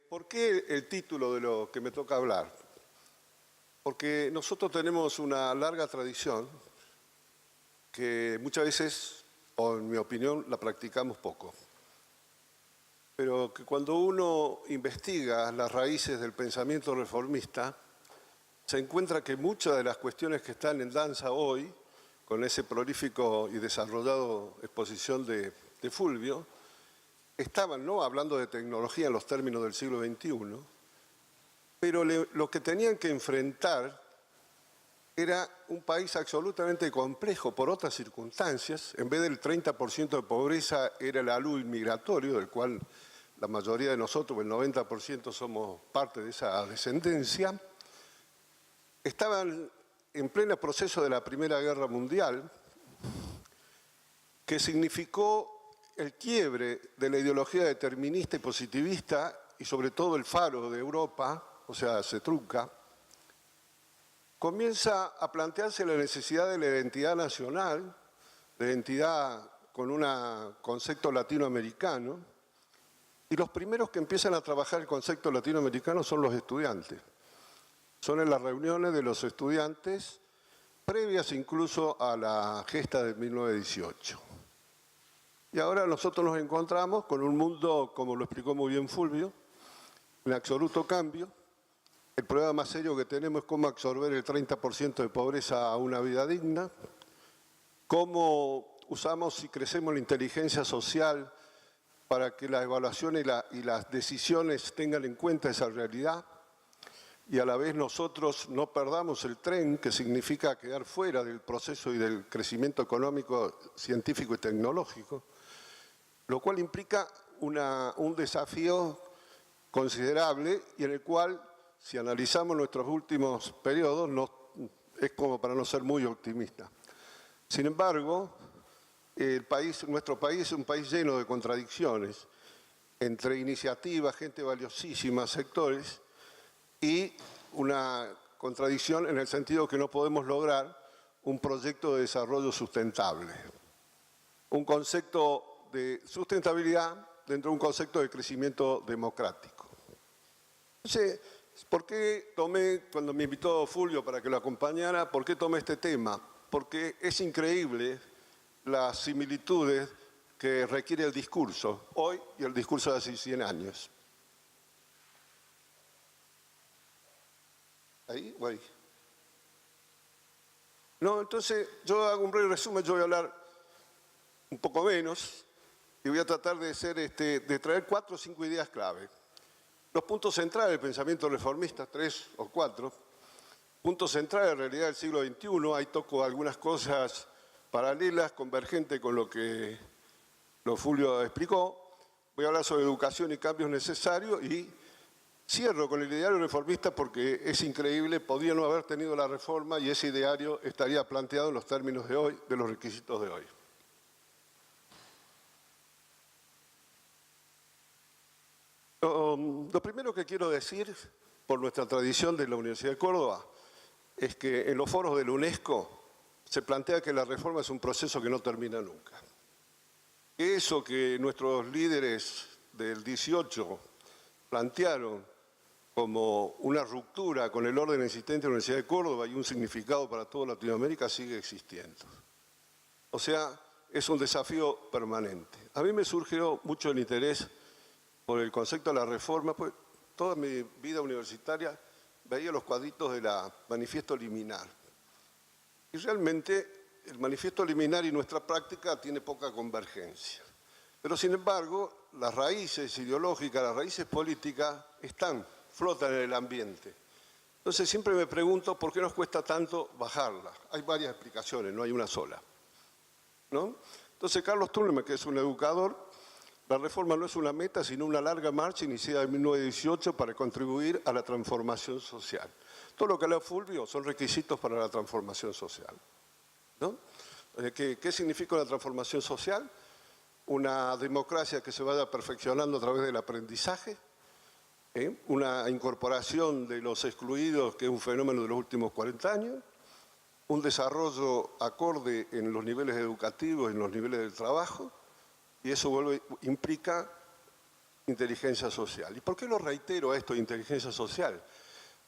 ¿Por qué el título de lo que me toca hablar? Porque nosotros tenemos una larga tradición que muchas veces, o en mi opinión, la practicamos poco. Pero que cuando uno investiga las raíces del pensamiento reformista, se encuentra que muchas de las cuestiones que están en danza hoy, con ese prolífico y desarrollado exposición de Fulvio, estaban no hablando de tecnología en los términos del siglo XXI, pero lo que tenían que enfrentar era un país absolutamente complejo por otras circunstancias. En vez del 30% de pobreza era el alú inmigratorio, del cual la mayoría de nosotros, el 90%, somos parte de esa descendencia. Estaban en pleno proceso de la Primera Guerra Mundial, que significó el quiebre de la ideología determinista y positivista, y sobre todo el faro de Europa, o sea, se trunca. Comienza a plantearse la necesidad de la identidad nacional, de identidad con un concepto latinoamericano, y los primeros que empiezan a trabajar el concepto latinoamericano son los estudiantes. Son en las reuniones de los estudiantes, previas incluso a la gesta de 1918. Y ahora nosotros nos encontramos con un mundo, como lo explicó muy bien Fulvio, en absoluto cambio. El problema más serio que tenemos es cómo absorber el 30% de pobreza a una vida digna, cómo usamos y crecemos la inteligencia social para que la evaluación y las decisiones tengan en cuenta esa realidad, y a la vez nosotros no perdamos el tren, que significa quedar fuera del proceso y del crecimiento económico, científico y tecnológico, lo cual implica un desafío considerable y en el cual, si analizamos nuestros últimos periodos, es como para no ser muy optimista. Sin embargo, nuestro país es un país lleno de contradicciones, entre iniciativas, gente valiosísima, sectores, y una contradicción en el sentido que no podemos lograr un proyecto de desarrollo sustentable. Un concepto de sustentabilidad dentro de un concepto de crecimiento democrático. Entonces, ¿por qué tomé, cuando me invitó Fulvio para que lo acompañara, por qué tomé este tema? Porque es increíble las similitudes que requiere el discurso hoy y el discurso de hace 100 años. ¿Ahí o ahí? No, entonces yo hago un breve resumen, yo voy a hablar un poco menos y voy a tratar de traer 4 o 5 ideas clave. Los puntos centrales del pensamiento reformista, 3 o 4. Puntos centrales en realidad del siglo XXI, ahí toco algunas cosas paralelas, convergentes con lo que Fulvio explicó. Voy a hablar sobre educación y cambios necesarios y cierro con el ideario reformista porque es increíble, podría no haber tenido la reforma y ese ideario estaría planteado en los términos de hoy, de los requisitos de hoy. Lo primero que quiero decir, por nuestra tradición de la Universidad de Córdoba, es que en los foros de la UNESCO se plantea que la reforma es un proceso que no termina nunca. Eso que nuestros líderes del 18 plantearon como una ruptura con el orden existente en la Universidad de Córdoba y un significado para toda Latinoamérica sigue existiendo. O sea, es un desafío permanente. A mí me surgió mucho el interés por el concepto de la reforma, pues toda mi vida universitaria veía los cuadritos de la Manifiesto Liminar. Y realmente el Manifiesto Liminar y nuestra práctica tiene poca convergencia. Pero sin embargo, las raíces ideológicas, las raíces políticas flotan en el ambiente. Entonces siempre me pregunto por qué nos cuesta tanto bajarla. Hay varias explicaciones, no hay una sola, ¿no? Entonces Carlos Turner, que es un educador, la reforma no es una meta, sino una larga marcha iniciada en 1918 para contribuir a la transformación social. Todo lo que habla Fulvio son requisitos para la transformación social, ¿no? ¿Qué significa una transformación social? Una democracia que se vaya perfeccionando a través del aprendizaje, una incorporación de los excluidos, que es un fenómeno de los últimos 40 años, un desarrollo acorde en los niveles educativos, en los niveles del trabajo, y eso implica inteligencia social. ¿Y por qué lo reitero esto de inteligencia social?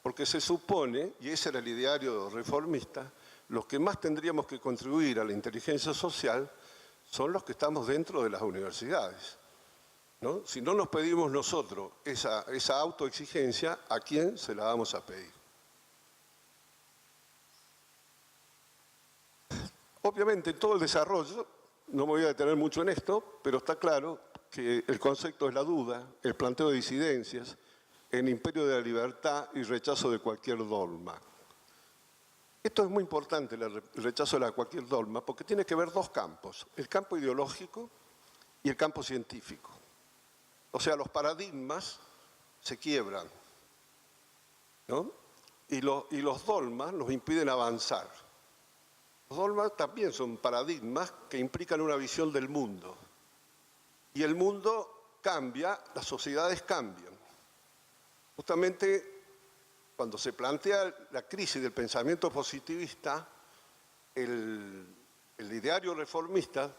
Porque se supone, y ese era el ideario reformista, los que más tendríamos que contribuir a la inteligencia social son los que estamos dentro de las universidades, ¿no? Si no nos pedimos nosotros esa autoexigencia, ¿a quién se la vamos a pedir? Obviamente, en todo el desarrollo, no me voy a detener mucho en esto, pero está claro que el concepto es la duda, el planteo de disidencias, el imperio de la libertad y rechazo de cualquier dogma. Esto es muy importante, el rechazo de cualquier dogma, porque tiene que ver dos campos, el campo ideológico y el campo científico. O sea, los paradigmas se quiebran, ¿no? Y los dogmas nos impiden avanzar. Los dogmas también son paradigmas que implican una visión del mundo. Y el mundo cambia, las sociedades cambian. Justamente cuando se plantea la crisis del pensamiento positivista, el ideario reformista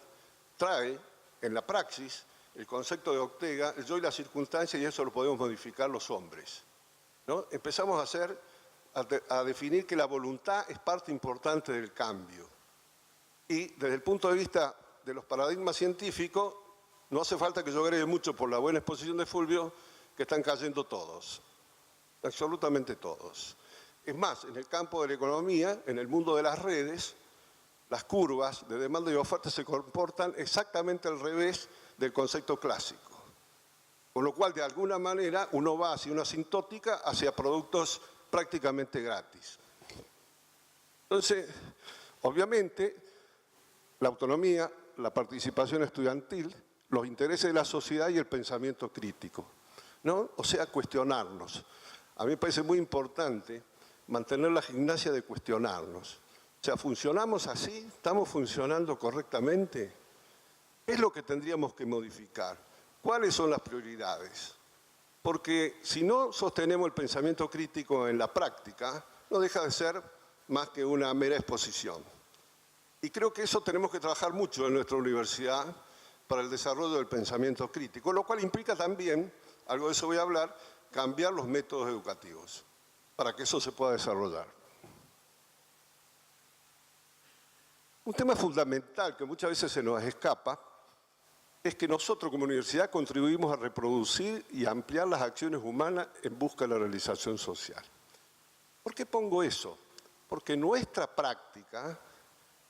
trae en la praxis el concepto de Ortega, el yo y la circunstancia, y eso lo podemos modificar los hombres, ¿no? Empezamos a definir que la voluntad es parte importante del cambio. Y desde el punto de vista de los paradigmas científicos, no hace falta que yo agregue mucho por la buena exposición de Fulvio, que están cayendo todos, absolutamente todos. Es más, en el campo de la economía, en el mundo de las redes, las curvas de demanda y oferta se comportan exactamente al revés del concepto clásico. Con lo cual, de alguna manera, uno va hacia una asintótica, hacia productos prácticamente gratis. Entonces, obviamente, la autonomía, la participación estudiantil, los intereses de la sociedad y el pensamiento crítico, ¿no? O sea, cuestionarnos. A mí me parece muy importante mantener la gimnasia de cuestionarnos. O sea, ¿funcionamos así? ¿Estamos funcionando correctamente? ¿Qué es lo que tendríamos que modificar? ¿Cuáles son las prioridades? Porque si no sostenemos el pensamiento crítico en la práctica, no deja de ser más que una mera exposición. Y creo que eso tenemos que trabajar mucho en nuestra universidad para el desarrollo del pensamiento crítico, lo cual implica también, algo de eso voy a hablar, cambiar los métodos educativos para que eso se pueda desarrollar. Un tema fundamental que muchas veces se nos escapa es que nosotros como universidad contribuimos a reproducir y ampliar las acciones humanas en busca de la realización social. ¿Por qué pongo eso? Porque nuestra práctica,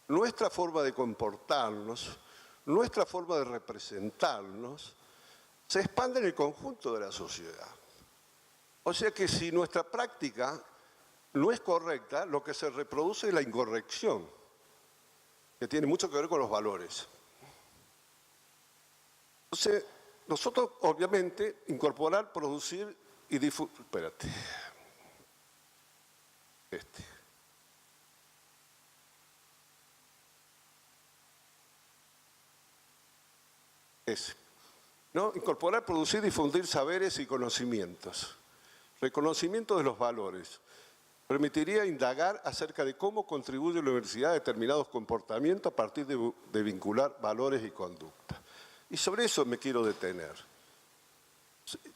nuestra forma de comportarnos, nuestra forma de representarnos, se expande en el conjunto de la sociedad. O sea que si nuestra práctica no es correcta, lo que se reproduce es la incorrección, que tiene mucho que ver con los valores. Entonces, nosotros, obviamente, incorporar, producir y difundir... Espérate. ¿No? Incorporar, producir, difundir saberes y conocimientos. Reconocimiento de los valores. Permitiría indagar acerca de cómo contribuye la universidad a determinados comportamientos a partir de vincular valores y conducta. Y sobre eso me quiero detener.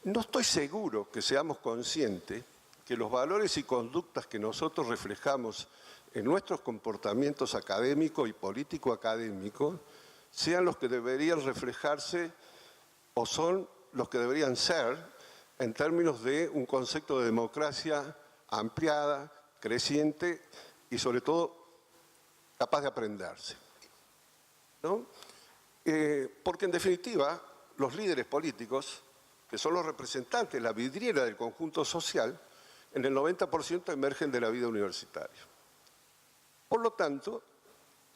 No estoy seguro que seamos conscientes que los valores y conductas que nosotros reflejamos en nuestros comportamientos académicos y político-académicos sean los que deberían reflejarse o son los que deberían ser en términos de un concepto de democracia ampliada, creciente y sobre todo capaz de aprenderse, ¿no? Porque en definitiva los líderes políticos, que son los representantes, la vidriera del conjunto social, en el 90% emergen de la vida universitaria. Por lo tanto,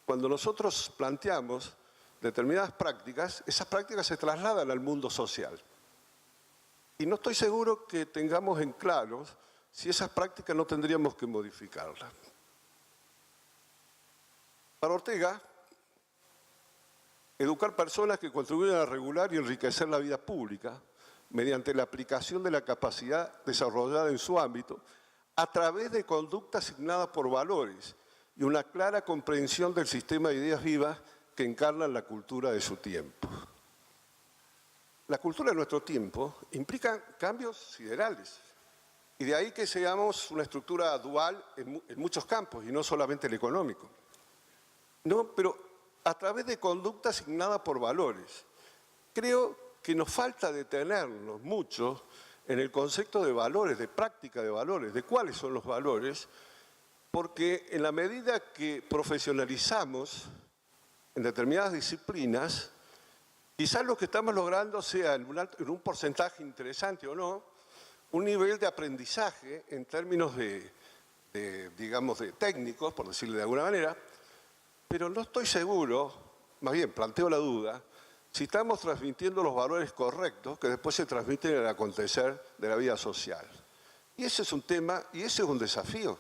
cuando nosotros planteamos determinadas prácticas, esas prácticas se trasladan al mundo social. Y no estoy seguro que tengamos en claro si esas prácticas no tendríamos que modificarlas. Para Ortega, educar personas que contribuyen a regular y enriquecer la vida pública mediante la aplicación de la capacidad desarrollada en su ámbito a través de conductas asignadas por valores y una clara comprensión del sistema de ideas vivas que encarnan la cultura de su tiempo. la cultura de nuestro tiempo implica cambios siderales. Y de ahí que seamos una estructura dual en muchos campos, y no solamente el económico. No, pero a través de conducta asignada por valores. Creo que nos falta detenernos mucho en el concepto de valores, de práctica de valores, de cuáles son los valores, porque en la medida que profesionalizamos en determinadas disciplinas, quizás lo que estamos logrando sea en un porcentaje interesante o no, un nivel de aprendizaje en términos digamos, de técnicos, por decirlo de alguna manera, pero no estoy seguro, más bien planteo la duda, si estamos transmitiendo los valores correctos que después se transmiten en el acontecer de la vida social. Y ese es un tema, y ese es un desafío,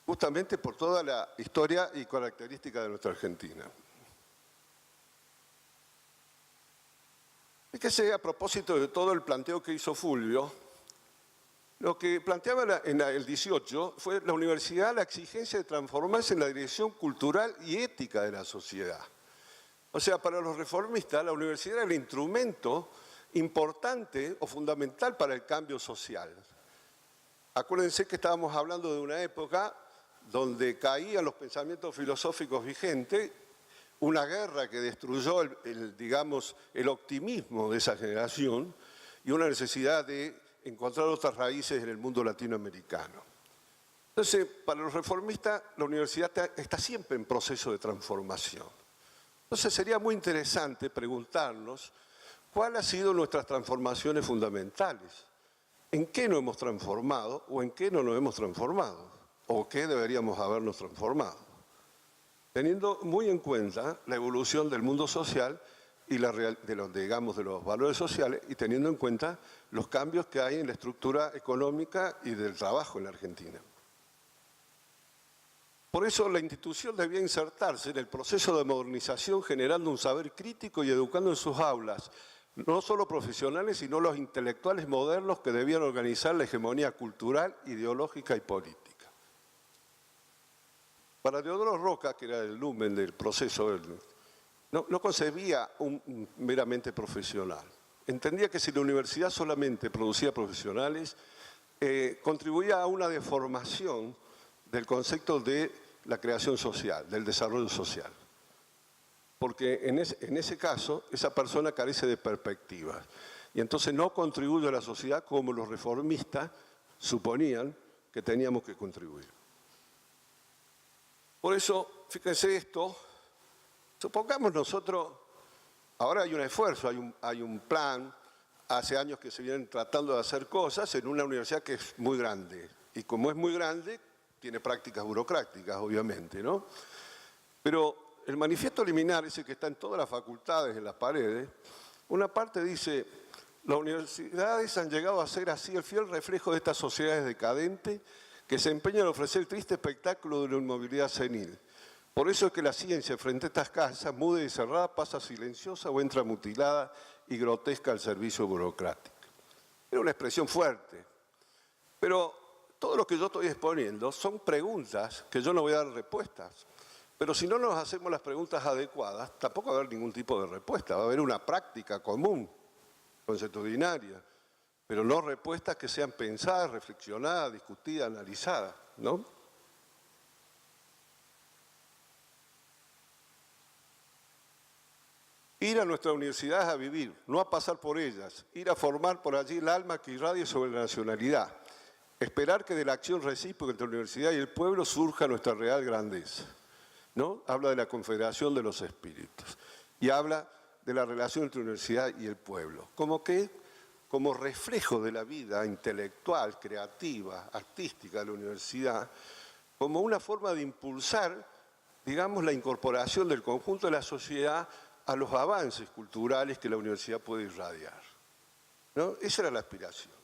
justamente por toda la historia y característica de nuestra Argentina. Fíjese, a propósito de todo el planteo que hizo Fulvio, lo que planteaba en el 18 fue la universidad la exigencia de transformarse en la dirección cultural y ética de la sociedad. O sea, para los reformistas, la universidad era el instrumento importante o fundamental para el cambio social. Acuérdense que estábamos hablando de una época donde caían los pensamientos filosóficos vigentes, una guerra que destruyó digamos, el optimismo de esa generación y una necesidad de encontrar otras raíces en el mundo latinoamericano. Entonces, para los reformistas, la universidad está siempre en proceso de transformación. Entonces, sería muy interesante preguntarnos cuáles han sido nuestras transformaciones fundamentales. ¿En qué nos hemos transformado o en qué no nos hemos transformado? ¿O qué deberíamos habernos transformado? Teniendo muy en cuenta la evolución del mundo social y de los valores sociales, y teniendo en cuenta los cambios que hay en la estructura económica y del trabajo en la Argentina. Por eso la institución debía insertarse en el proceso de modernización, generando un saber crítico y educando en sus aulas, no solo profesionales, sino los intelectuales modernos que debían organizar la hegemonía cultural, ideológica y política. Para Deodoro Roca, que era el lumen del proceso, no concebía un meramente profesional. Entendía que si la universidad solamente producía profesionales, contribuía a una deformación del concepto de la creación social, del desarrollo social. Porque en ese caso, esa persona carece de perspectivas. Y entonces no contribuye a la sociedad como los reformistas suponían que teníamos que contribuir. Por eso, fíjense esto, supongamos nosotros, ahora hay un esfuerzo, hay un plan, hace años que se vienen tratando de hacer cosas en una universidad que es muy grande. Y como es muy grande, tiene prácticas burocráticas, obviamente, ¿no? Pero el manifiesto liminar, ese que está en todas las facultades, en las paredes, una parte dice, las universidades han llegado a ser así el fiel reflejo de estas sociedades decadentes que se empeñan en ofrecer el triste espectáculo de una inmovilidad senil. Por eso es que la ciencia, frente a estas casas, muda y cerrada, pasa silenciosa o entra mutilada y grotesca al servicio burocrático. Era una expresión fuerte, pero todo lo que yo estoy exponiendo son preguntas que yo no voy a dar respuestas. Pero si no nos hacemos las preguntas adecuadas, tampoco va a haber ningún tipo de respuesta. Va a haber una práctica común, consuetudinaria, pero no respuestas que sean pensadas, reflexionadas, discutidas, analizadas, ¿no? Ir a nuestras universidades a vivir, no a pasar por ellas, ir a formar por allí el alma que irradie sobre la nacionalidad, esperar que de la acción recíproca entre la universidad y el pueblo surja nuestra real grandeza, ¿no? Habla de la confederación de los espíritus y habla de la relación entre la universidad y el pueblo, como reflejo de la vida intelectual, creativa, artística de la universidad, como una forma de impulsar, digamos, la incorporación del conjunto de la sociedad a los avances culturales que la universidad puede irradiar, ¿no? Esa era la aspiración.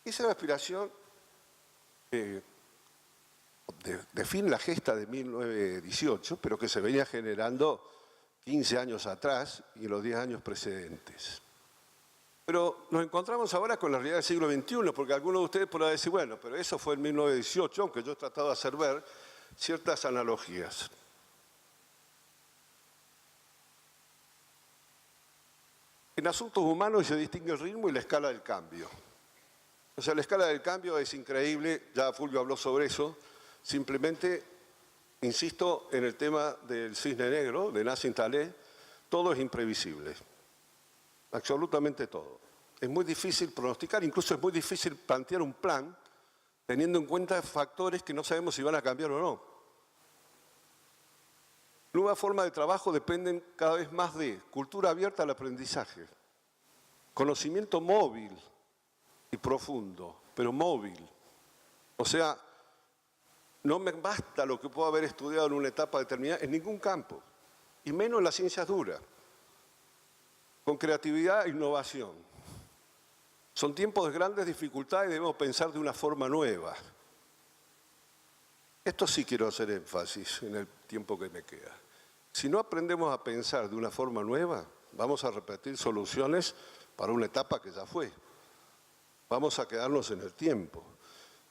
Esa era la aspiración de fin la gesta de 1918, pero que se venía generando 15 años atrás y en los 10 años precedentes. Pero nos encontramos ahora con la realidad del siglo XXI, porque algunos de ustedes podrán decir, bueno, pero eso fue en 1918, aunque yo he tratado de hacer ver ciertas analogías. En asuntos humanos se distingue el ritmo y la escala del cambio. O sea, la escala del cambio es increíble, ya Fulvio habló sobre eso. Simplemente, insisto en el tema del cisne negro, de Nassim Taleb, todo es imprevisible. Absolutamente todo. Es muy difícil pronosticar, incluso es muy difícil plantear un plan teniendo en cuenta factores que no sabemos si van a cambiar o no. Nuevas formas de trabajo dependen cada vez más de cultura abierta al aprendizaje, conocimiento móvil y profundo, pero móvil. O sea, no me basta lo que puedo haber estudiado en una etapa determinada en ningún campo, y menos en las ciencias duras, con creatividad e innovación. Son tiempos de grandes dificultades y debemos pensar de una forma nueva. Esto sí quiero hacer énfasis en el tiempo que me queda. Si no aprendemos a pensar de una forma nueva, vamos a repetir soluciones para una etapa que ya fue. Vamos a quedarnos en el tiempo.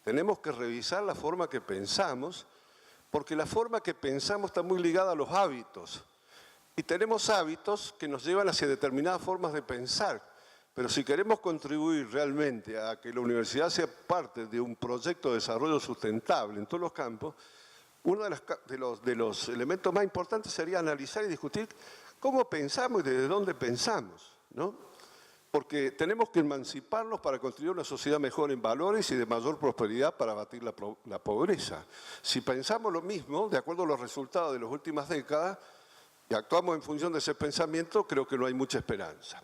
Tenemos que revisar la forma que pensamos, porque la forma que pensamos está muy ligada a los hábitos. Y tenemos hábitos que nos llevan hacia determinadas formas de pensar. Pero si queremos contribuir realmente a que la universidad sea parte de un proyecto de desarrollo sustentable en todos los campos, uno de los elementos más importantes sería analizar y discutir cómo pensamos y desde dónde pensamos, ¿no? Porque tenemos que emanciparnos para construir una sociedad mejor en valores y de mayor prosperidad para abatir la pobreza. Si pensamos lo mismo, de acuerdo a los resultados de las últimas décadas, y actuamos en función de ese pensamiento, creo que no hay mucha esperanza.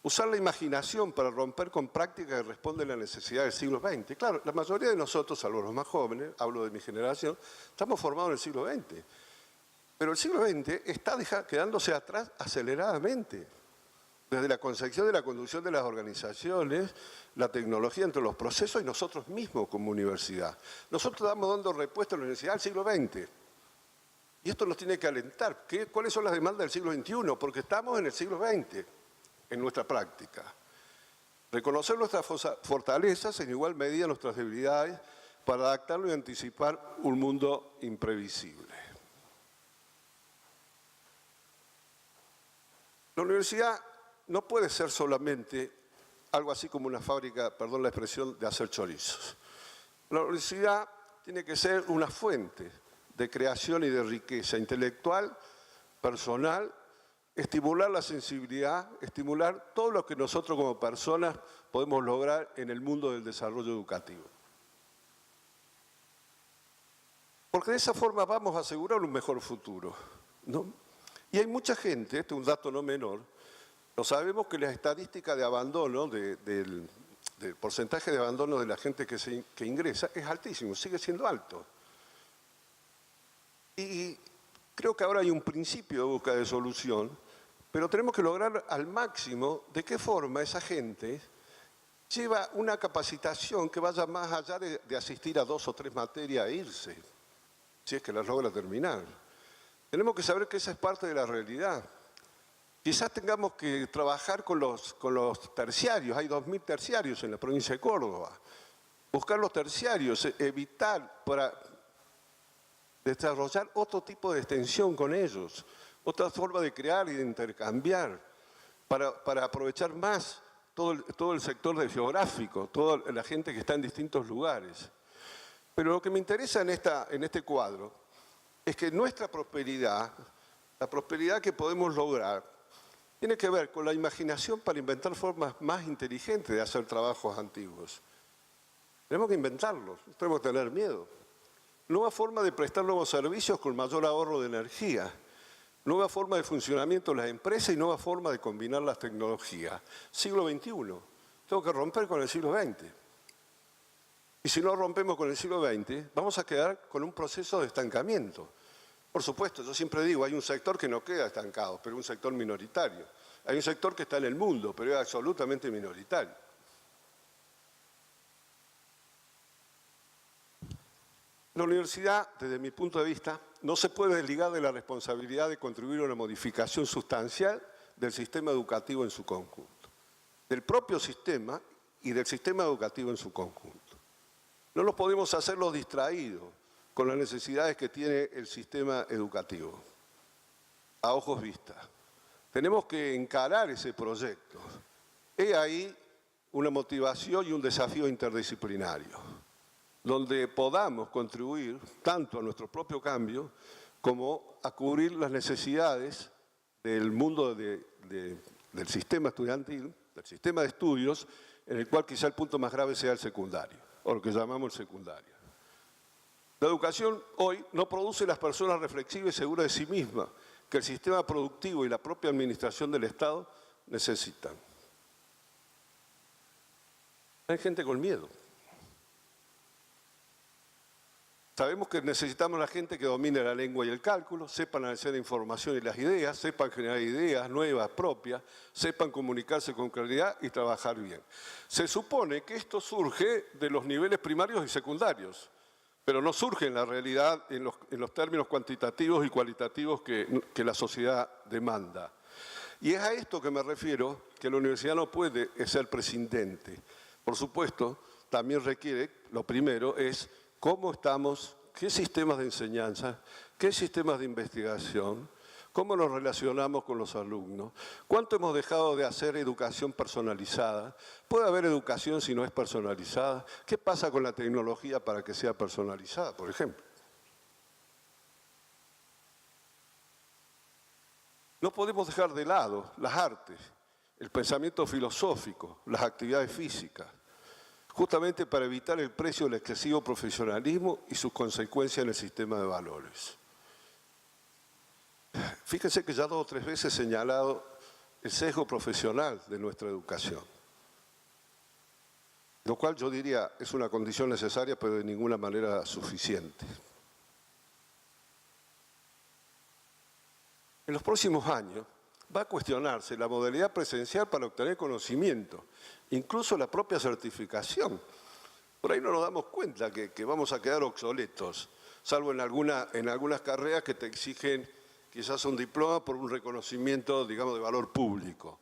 Usar la imaginación para romper con prácticas que responden a las necesidades del siglo XX. Claro, la mayoría de nosotros, salvo los más jóvenes, hablo de mi generación, estamos formados en el siglo XX. Pero el siglo XX está quedándose atrás aceleradamente. Desde la concepción de la conducción de las organizaciones, la tecnología entre los procesos y nosotros mismos como universidad. Nosotros estamos dando respuesta a la universidad del siglo XX. Y esto nos tiene que alentar. ¿Cuáles son las demandas del siglo XXI? Porque estamos en el siglo XX. En nuestra práctica. Reconocer nuestras fortalezas, en igual medida nuestras debilidades, para adaptarlo y anticipar un mundo imprevisible. La universidad no puede ser solamente algo así como una fábrica, perdón la expresión, de hacer chorizos. La universidad tiene que ser una fuente de creación y de riqueza intelectual, personal, estimular la sensibilidad, estimular todo lo que nosotros como personas podemos lograr en el mundo del desarrollo educativo. Porque de esa forma vamos a asegurar un mejor futuro, ¿no? Y hay mucha gente, este es un dato no menor, lo sabemos que la estadística de abandono, del porcentaje de abandono de la gente que ingresa es altísimo, sigue siendo alto. Y creo que ahora hay un principio de búsqueda de solución, pero tenemos que lograr al máximo de qué forma esa gente lleva una capacitación que vaya más allá de asistir a 2 o 3 materias e irse, si es que las logra terminar. Tenemos que saber que esa es parte de la realidad. Quizás tengamos que trabajar con los terciarios, hay 2.000 terciarios en la provincia de Córdoba. Buscar los terciarios, evitar para desarrollar otro tipo de extensión con ellos, otra forma de crear y de intercambiar, para aprovechar más todo el sector geográfico, toda la gente que está en distintos lugares. Pero lo que me interesa en este cuadro es que nuestra prosperidad, la prosperidad que podemos lograr, tiene que ver con la imaginación para inventar formas más inteligentes de hacer trabajos antiguos. Tenemos que inventarlos, no tenemos que tener miedo. Nueva forma de prestar nuevos servicios con mayor ahorro de energía. Nueva forma de funcionamiento de las empresas y nueva forma de combinar las tecnologías. Siglo XXI. Tengo que romper con el siglo XX. Y si no rompemos con el siglo XX, vamos a quedar con un proceso de estancamiento. Por supuesto, yo siempre digo, hay un sector que no queda estancado, pero un sector minoritario. Hay un sector que está en el mundo, pero es absolutamente minoritario. La universidad, desde mi punto de vista, no se puede desligar de la responsabilidad de contribuir a una modificación sustancial del sistema educativo en su conjunto, del propio sistema y del sistema educativo en su conjunto. No los podemos hacer los distraídos con las necesidades que tiene el sistema educativo, a ojos vistas. Tenemos que encarar ese proyecto. He ahí una motivación y un desafío interdisciplinario, donde podamos contribuir tanto a nuestro propio cambio como a cubrir las necesidades del mundo del sistema estudiantil, del sistema de estudios, en el cual quizá el punto más grave sea el secundario, o lo que llamamos el secundario. La educación hoy no produce las personas reflexivas y seguras de sí mismas que el sistema productivo y la propia administración del Estado necesitan. Hay gente con miedo. Sabemos que necesitamos a la gente que domine la lengua y el cálculo, sepan analizar la información y las ideas, sepan generar ideas nuevas, propias, sepan comunicarse con claridad y trabajar bien. Se supone que esto surge de los niveles primarios y secundarios, pero no surge en la realidad en los términos cuantitativos y cualitativos que la sociedad demanda. Y es a esto que me refiero, que la universidad no puede ser prescindente. Por supuesto, también requiere, lo primero es cómo estamos, qué sistemas de enseñanza, qué sistemas de investigación, cómo nos relacionamos con los alumnos, cuánto hemos dejado de hacer educación personalizada, puede haber educación si no es personalizada, qué pasa con la tecnología para que sea personalizada, por ejemplo. No podemos dejar de lado las artes, el pensamiento filosófico, las actividades físicas, justamente para evitar el precio del excesivo profesionalismo y sus consecuencias en el sistema de valores. Fíjense que ya 2 o 3 veces he señalado el sesgo profesional de nuestra educación, lo cual yo diría es una condición necesaria, pero de ninguna manera suficiente. En los próximos años va a cuestionarse la modalidad presencial para obtener conocimiento, incluso la propia certificación. Por ahí no nos damos cuenta que vamos a quedar obsoletos, salvo en algunas carreras que te exigen quizás un diploma por un reconocimiento, digamos, de valor público.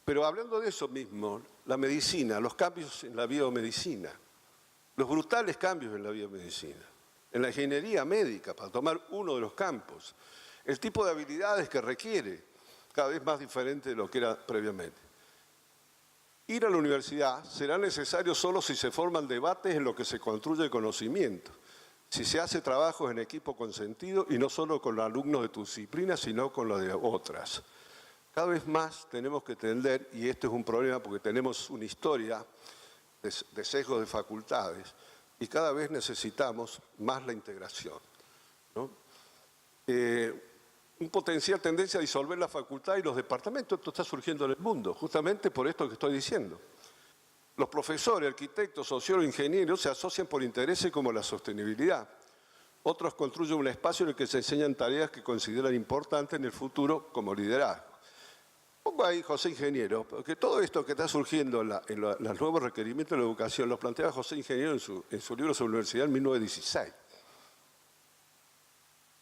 Pero hablando de eso mismo, la medicina, los cambios en la biomedicina, los brutales cambios en la biomedicina, en la ingeniería médica, para tomar uno de los campos, el tipo de habilidades que requiere, cada vez más diferente de lo que era previamente. Ir a la universidad será necesario solo si se forman debates en lo que se construye el conocimiento, si se hace trabajos en equipo con sentido y no solo con los alumnos de tu disciplina, sino con los de otras. Cada vez más tenemos que tender, y este es un problema porque tenemos una historia de sesgos de facultades, y cada vez necesitamos más la integración, ¿no? Un potencial tendencia a disolver la facultad y los departamentos, esto está surgiendo en el mundo, justamente por esto que estoy diciendo. Los profesores, arquitectos, sociólogos, ingenieros se asocian por intereses como la sostenibilidad. Otros construyen un espacio en el que se enseñan tareas que consideran importantes en el futuro como liderazgo. Pongo ahí José Ingeniero, porque todo esto que está surgiendo en los nuevos requerimientos de la educación los planteaba José Ingeniero en su libro sobre la universidad en 1916.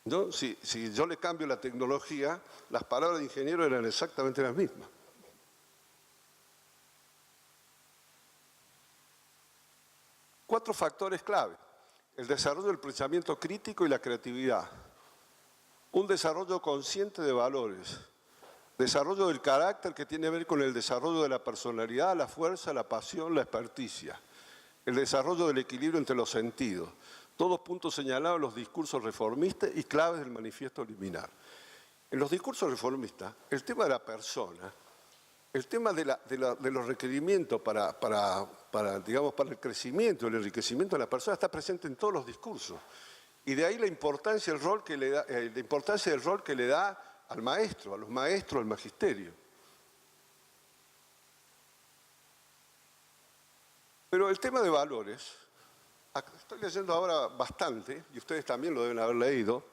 ¿No? Si yo le cambio la tecnología, las palabras de ingeniero eran exactamente las mismas. 4 factores clave: el desarrollo del pensamiento crítico y la creatividad, un desarrollo consciente de valores, desarrollo del carácter que tiene que ver con el desarrollo de la personalidad, la fuerza, la pasión, la experticia, el desarrollo del equilibrio entre los sentidos, todos puntos señalados en los discursos reformistas y claves del manifiesto liminar. En los discursos reformistas, el tema de la persona, el tema de los requerimientos para el crecimiento, el enriquecimiento de la persona está presente en todos los discursos. Y de ahí la importancia del rol que le da al maestro, a los maestros, al magisterio. Pero el tema de valores, estoy leyendo ahora bastante, y ustedes también lo deben haber leído,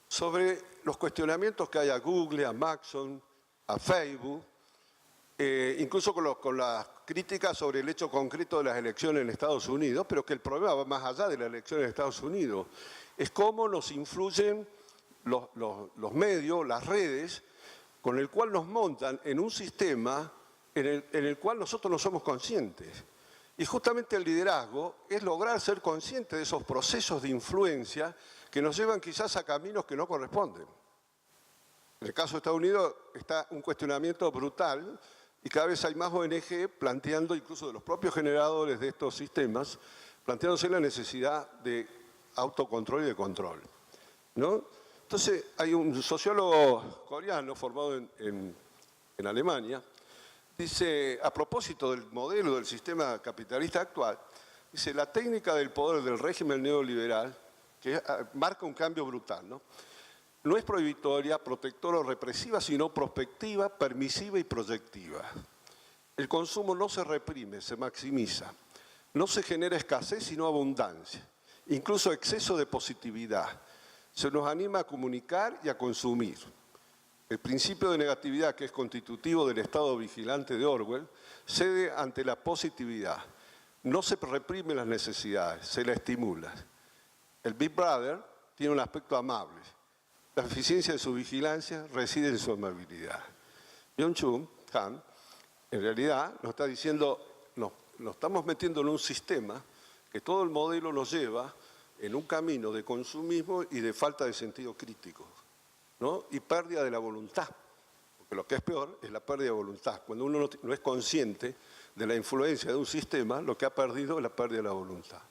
sobre los cuestionamientos que hay a Google, a Maxon, a Facebook, incluso con las críticas sobre el hecho concreto de las elecciones en Estados Unidos, pero que el problema va más allá de las elecciones en Estados Unidos. Es cómo nos influyen los medios, las redes, con el cual nos montan en un sistema en el cual nosotros no somos conscientes. Y justamente el liderazgo es lograr ser consciente de esos procesos de influencia que nos llevan quizás a caminos que no corresponden. En el caso de Estados Unidos está un cuestionamiento brutal y cada vez hay más ONG planteando, incluso de los propios generadores de estos sistemas, planteándose la necesidad de autocontrol y de control, ¿no? Entonces, hay un sociólogo coreano formado en Alemania, dice, a propósito del modelo del sistema capitalista actual, dice, la técnica del poder del régimen neoliberal, que marca un cambio brutal, ¿no? No es prohibitoria, protectora o represiva, sino prospectiva, permisiva y proyectiva. El consumo no se reprime, se maximiza. No se genera escasez, sino abundancia, incluso exceso de positividad. Se nos anima a comunicar y a consumir. El principio de negatividad, que es constitutivo del estado vigilante de Orwell, cede ante la positividad. No se reprimen las necesidades, se la estimula. El Big Brother tiene un aspecto amable. La eficiencia de su vigilancia reside en su amabilidad. Byung-Chul Han, en realidad, nos está diciendo, nos estamos metiendo en un sistema que todo el modelo nos lleva en un camino de consumismo y de falta de sentido crítico, ¿no? Y pérdida de la voluntad. Porque lo que es peor es la pérdida de voluntad. Cuando uno no es consciente de la influencia de un sistema, lo que ha perdido es la pérdida de la voluntad.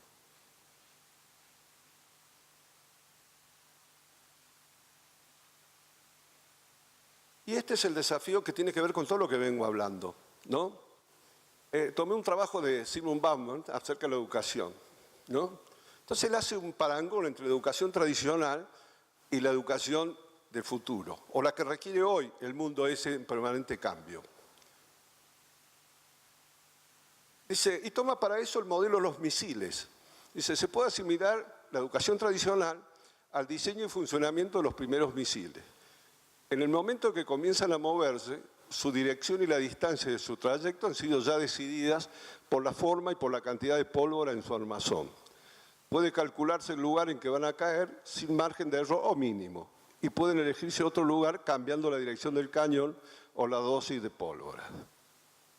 Y este es el desafío que tiene que ver con todo lo que vengo hablando, ¿no? Tomé un trabajo de Zygmunt Bauman acerca de la educación, ¿no? Entonces él hace un parangón entre la educación tradicional y la educación del futuro, o la que requiere hoy el mundo ese en permanente cambio. Dice, y toma para eso el modelo de los misiles. Dice, se puede asimilar la educación tradicional al diseño y funcionamiento de los primeros misiles. En el momento que comienzan a moverse, su dirección y la distancia de su trayecto han sido ya decididas por la forma y por la cantidad de pólvora en su armazón. Puede calcularse el lugar en que van a caer sin margen de error o mínimo, y pueden elegirse otro lugar cambiando la dirección del cañón o la dosis de pólvora.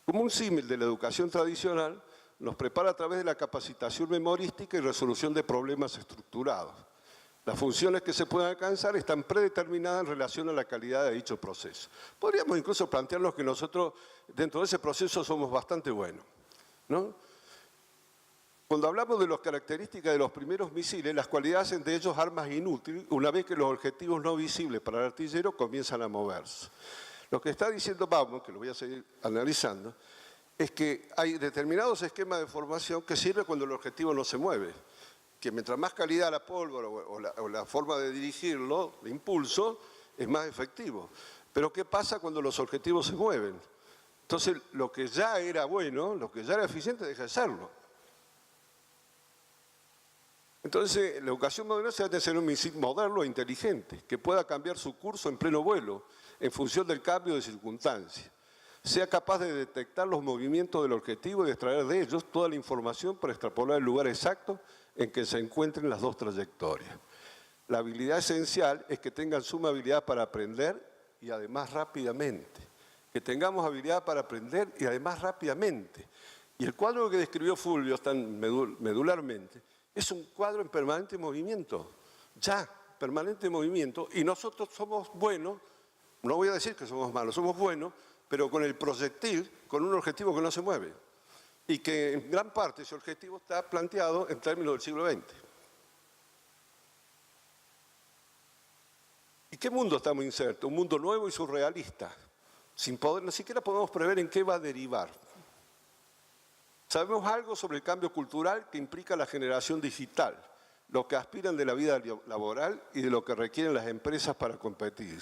Como un símil de la educación tradicional, nos prepara a través de la capacitación memorística y resolución de problemas estructurados. Las funciones que se pueden alcanzar están predeterminadas en relación a la calidad de dicho proceso. Podríamos incluso plantearnos que nosotros dentro de ese proceso somos bastante buenos, ¿no? Cuando hablamos de las características de los primeros misiles, las cualidades hacen de ellos armas inútiles una vez que los objetivos no visibles para el artillero comienzan a moverse. Lo que está diciendo Bauman, que lo voy a seguir analizando, es que hay determinados esquemas de formación que sirven cuando el objetivo no se mueve. Que mientras más calidad la pólvora o la forma de dirigirlo, de impulso, es más efectivo. Pero ¿qué pasa cuando los objetivos se mueven? Entonces, lo que ya era bueno, lo que ya era eficiente, deja de serlo. Entonces, la educación moderna se ha de ser un misil moderno e inteligente, que pueda cambiar su curso en pleno vuelo, en función del cambio de circunstancias. Sea capaz de detectar los movimientos del objetivo y de extraer de ellos toda la información para extrapolar el lugar exacto en que se encuentren las dos trayectorias. La habilidad esencial es que tengan suma habilidad para aprender y además rápidamente. Que tengamos habilidad para aprender y además rápidamente. Y el cuadro que describió Fulvio tan medularmente es un cuadro en permanente movimiento, ya, permanente movimiento, y nosotros somos buenos, no voy a decir que somos malos, somos buenos, pero con el proyectil, con un objetivo que no se mueve. Y que en gran parte ese objetivo está planteado en términos del siglo XX. ¿Y qué mundo estamos insertos? Un mundo nuevo y surrealista. Sin poder, ni siquiera podemos prever en qué va a derivar. Sabemos algo sobre el cambio cultural que implica la generación digital, lo que aspiran de la vida laboral y de lo que requieren las empresas para competir.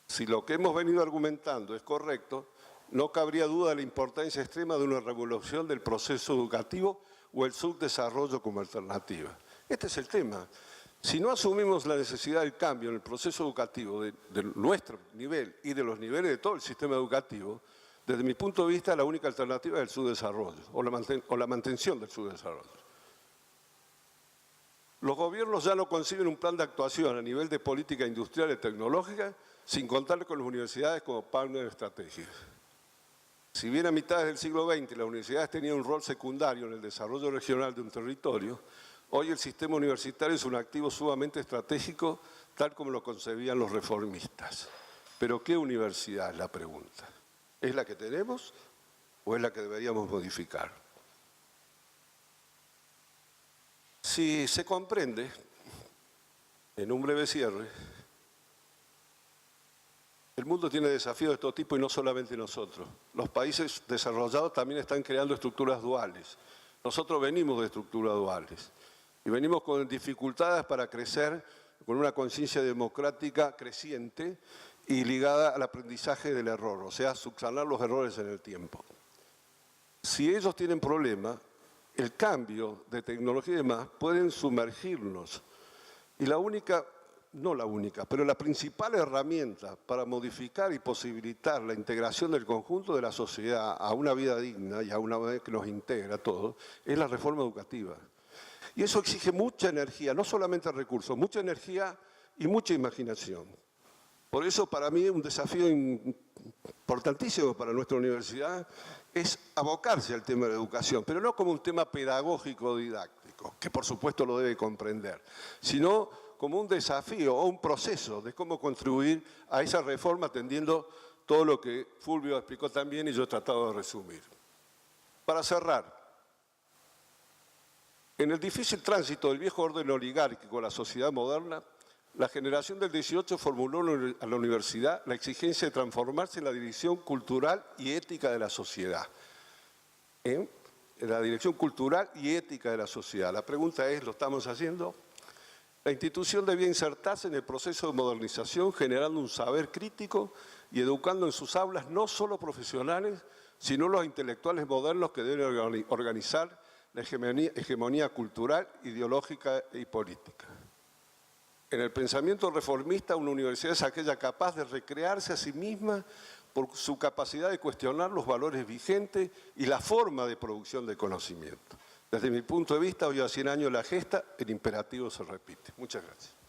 Si lo que hemos venido argumentando es correcto, no cabría duda de la importancia extrema de una revolución del proceso educativo o el subdesarrollo como alternativa. Este es el tema. Si no asumimos la necesidad del cambio en el proceso educativo de nuestro nivel y de los niveles de todo el sistema educativo, desde mi punto de vista la única alternativa es el subdesarrollo o la mantención del subdesarrollo. Los gobiernos ya no conciben un plan de actuación a nivel de política industrial y tecnológica sin contar con las universidades como partner estratégicos. Si bien a mitad del siglo XX las universidades tenían un rol secundario en el desarrollo regional de un territorio, hoy el sistema universitario es un activo sumamente estratégico tal como lo concebían los reformistas. Pero ¿qué universidad es la pregunta? ¿Es la que tenemos o es la que deberíamos modificar? Si se comprende, en un breve cierre, el mundo tiene desafíos de todo tipo y no solamente nosotros. Los países desarrollados también están creando estructuras duales. Nosotros venimos de estructuras duales y venimos con dificultades para crecer con una conciencia democrática creciente y ligada al aprendizaje del error, o sea, subsanar los errores en el tiempo. Si ellos tienen problemas, el cambio de tecnología y demás pueden sumergirnos. Y la única, no la única, pero la principal herramienta para modificar y posibilitar la integración del conjunto de la sociedad a una vida digna y a una vida que nos integra a todos, es la reforma educativa. Y eso exige mucha energía, no solamente recursos, mucha energía y mucha imaginación. Por eso, para mí, un desafío importantísimo para nuestra universidad es abocarse al tema de la educación, pero no como un tema pedagógico didáctico, que por supuesto lo debe comprender, sino como un desafío o un proceso de cómo contribuir a esa reforma atendiendo todo lo que Fulvio explicó también y yo he tratado de resumir. Para cerrar, en el difícil tránsito del viejo orden oligárquico a la sociedad moderna, la generación del 18 formuló a la universidad la exigencia de transformarse en la dirección cultural y ética de la sociedad. En la dirección cultural y ética de la sociedad. La pregunta es, ¿lo estamos haciendo? La institución debía insertarse en el proceso de modernización, generando un saber crítico y educando en sus aulas no solo profesionales, sino los intelectuales modernos que deben organizar la hegemonía cultural, ideológica y política. En el pensamiento reformista, una universidad es aquella capaz de recrearse a sí misma por su capacidad de cuestionar los valores vigentes y la forma de producción de conocimiento. Desde mi punto de vista, hoy a 100 años de la gesta, el imperativo se repite. Muchas gracias.